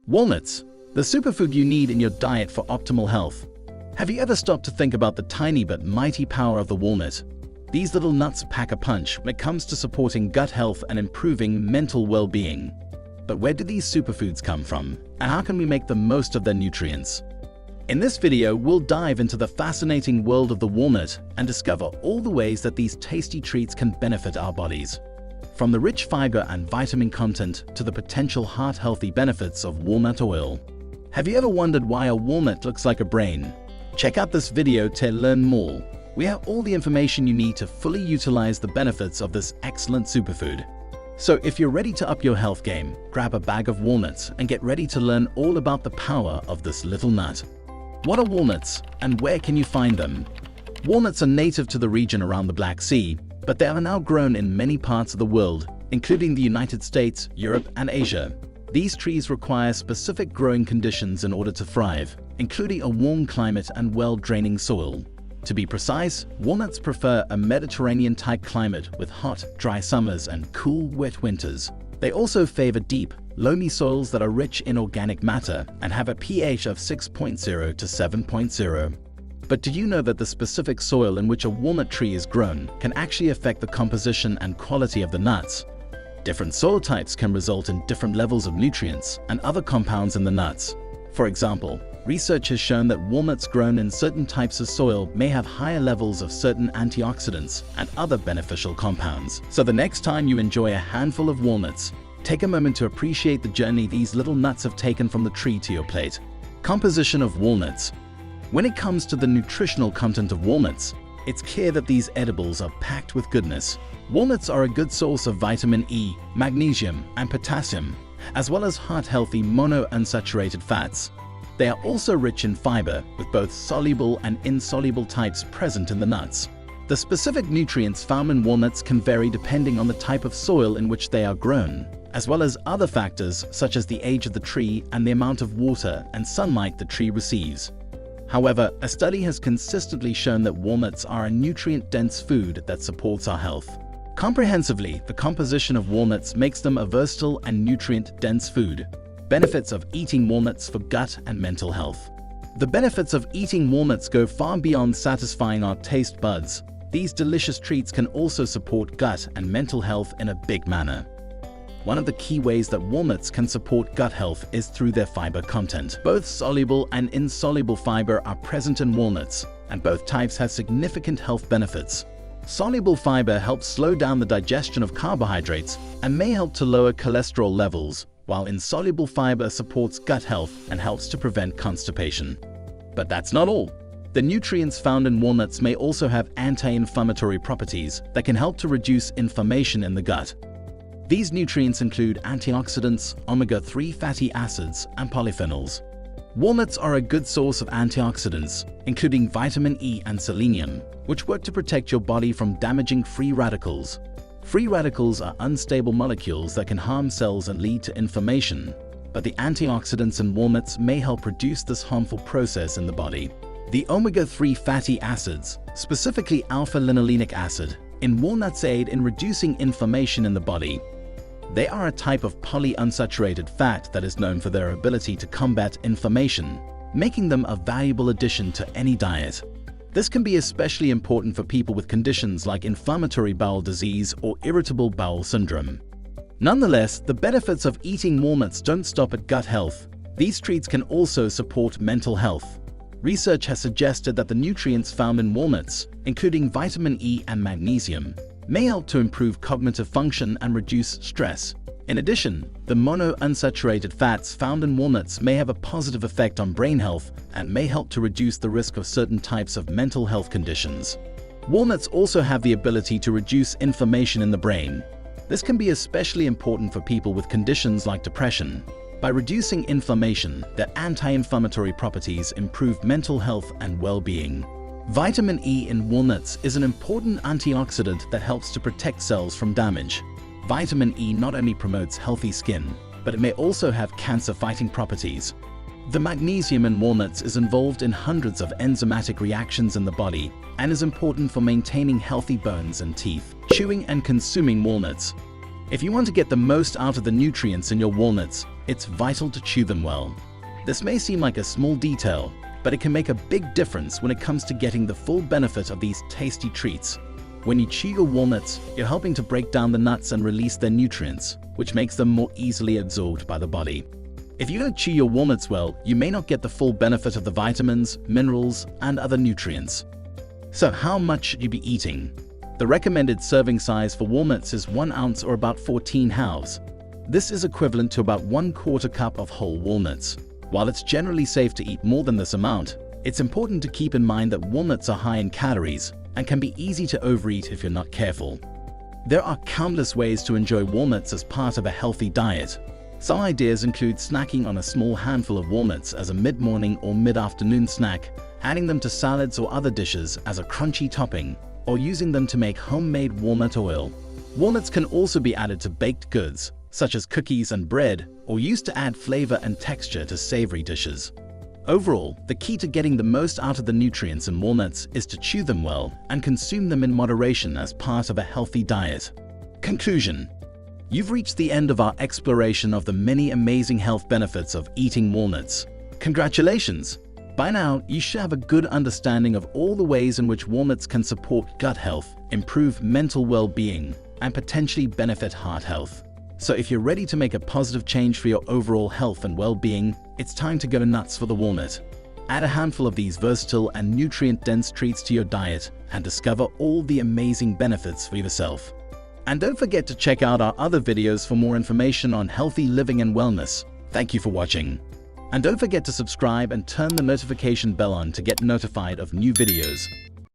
Walnuts, the superfood you need in your diet for optimal health. Have you ever stopped to think about the tiny but mighty power of the walnut? These little nuts pack a punch when it comes to supporting gut health and improving mental well-being. But where do these superfoods come from, and how can we make the most of their nutrients? In this video, we'll dive into the fascinating world of the walnut and discover all the ways that these tasty treats can benefit our bodies. From the rich fiber and vitamin content to the potential heart-healthy benefits of walnut oil. Have you ever wondered why a walnut looks like a brain? Check out this video to learn more. We have all the information you need to fully utilize the benefits of this excellent superfood. So if you're ready to up your health game, grab a bag of walnuts and get ready to learn all about the power of this little nut. What are walnuts, and where can you find them? Walnuts are native to the region around the Black Sea, but they are now grown in many parts of the world, including the United States, Europe, and Asia. These trees require specific growing conditions in order to thrive, including a warm climate and well-draining soil. To be precise, walnuts prefer a Mediterranean-type climate with hot, dry summers and cool, wet winters. They also favor deep, loamy soils that are rich in organic matter and have a pH of 6.0 to 7.0. But do you know that the specific soil in which a walnut tree is grown can actually affect the composition and quality of the nuts? Different soil types can result in different levels of nutrients and other compounds in the nuts. For example, research has shown that walnuts grown in certain types of soil may have higher levels of certain antioxidants and other beneficial compounds. So the next time you enjoy a handful of walnuts, take a moment to appreciate the journey these little nuts have taken from the tree to your plate. Composition of walnuts. When it comes to the nutritional content of walnuts, it's clear that these edibles are packed with goodness. Walnuts are a good source of vitamin E, magnesium, and potassium, as well as heart-healthy monounsaturated fats. They are also rich in fiber, with both soluble and insoluble types present in the nuts. The specific nutrients found in walnuts can vary depending on the type of soil in which they are grown, as well as other factors such as the age of the tree and the amount of water and sunlight the tree receives. However, a study has consistently shown that walnuts are a nutrient-dense food that supports our health. Comprehensively, the composition of walnuts makes them a versatile and nutrient-dense food. Benefits of eating walnuts for gut and mental health. The benefits of eating walnuts go far beyond satisfying our taste buds. These delicious treats can also support gut and mental health in a big manner. One of the key ways that walnuts can support gut health is through their fiber content. Both soluble and insoluble fiber are present in walnuts, and both types have significant health benefits. Soluble fiber helps slow down the digestion of carbohydrates and may help to lower cholesterol levels, while insoluble fiber supports gut health and helps to prevent constipation. But that's not all. The nutrients found in walnuts may also have anti-inflammatory properties that can help to reduce inflammation in the gut. These nutrients include antioxidants, omega-3 fatty acids, and polyphenols. Walnuts are a good source of antioxidants, including vitamin E and selenium, which work to protect your body from damaging free radicals. Free radicals are unstable molecules that can harm cells and lead to inflammation, but the antioxidants in walnuts may help reduce this harmful process in the body. The omega-3 fatty acids, specifically alpha-linolenic acid, in walnuts aid in reducing inflammation in the body. They are a type of polyunsaturated fat that is known for their ability to combat inflammation, making them a valuable addition to any diet. This can be especially important for people with conditions like inflammatory bowel disease or irritable bowel syndrome. Nonetheless, the benefits of eating walnuts don't stop at gut health. These treats can also support mental health. Research has suggested that the nutrients found in walnuts, including vitamin E and magnesium, may help to improve cognitive function and reduce stress. In addition, the monounsaturated fats found in walnuts may have a positive effect on brain health and may help to reduce the risk of certain types of mental health conditions. Walnuts also have the ability to reduce inflammation in the brain. This can be especially important for people with conditions like depression. By reducing inflammation, their anti-inflammatory properties improve mental health and well-being. Vitamin E in walnuts is an important antioxidant that helps to protect cells from damage. Vitamin E not only promotes healthy skin, but it may also have cancer-fighting properties. The magnesium in walnuts is involved in hundreds of enzymatic reactions in the body and is important for maintaining healthy bones and teeth. Chewing and consuming walnuts. If you want to get the most out of the nutrients in your walnuts, it's vital to chew them well. This may seem like a small detail, but it can make a big difference when it comes to getting the full benefit of these tasty treats. When you chew your walnuts, you're helping to break down the nuts and release their nutrients, which makes them more easily absorbed by the body. If you don't chew your walnuts well, you may not get the full benefit of the vitamins, minerals, and other nutrients. So how much should you be eating? The recommended serving size for walnuts is 1 ounce or about 14 halves. This is equivalent to about 1/4 cup of whole walnuts. While it's generally safe to eat more than this amount, it's important to keep in mind that walnuts are high in calories and can be easy to overeat if you're not careful. There are countless ways to enjoy walnuts as part of a healthy diet. Some ideas include snacking on a small handful of walnuts as a mid-morning or mid-afternoon snack, adding them to salads or other dishes as a crunchy topping, or using them to make homemade walnut oil. Walnuts can also be added to baked goods, such as cookies and bread, or used to add flavor and texture to savory dishes. Overall, the key to getting the most out of the nutrients in walnuts is to chew them well and consume them in moderation as part of a healthy diet. Conclusion: you've reached the end of our exploration of the many amazing health benefits of eating walnuts. Congratulations! By now, you should have a good understanding of all the ways in which walnuts can support gut health, improve mental well-being, and potentially benefit heart health. So if you're ready to make a positive change for your overall health and well-being, it's time to go nuts for the walnut. Add a handful of these versatile and nutrient-dense treats to your diet and discover all the amazing benefits for yourself. And don't forget to check out our other videos for more information on healthy living and wellness. Thank you for watching. And don't forget to subscribe and turn the notification bell on to get notified of new videos.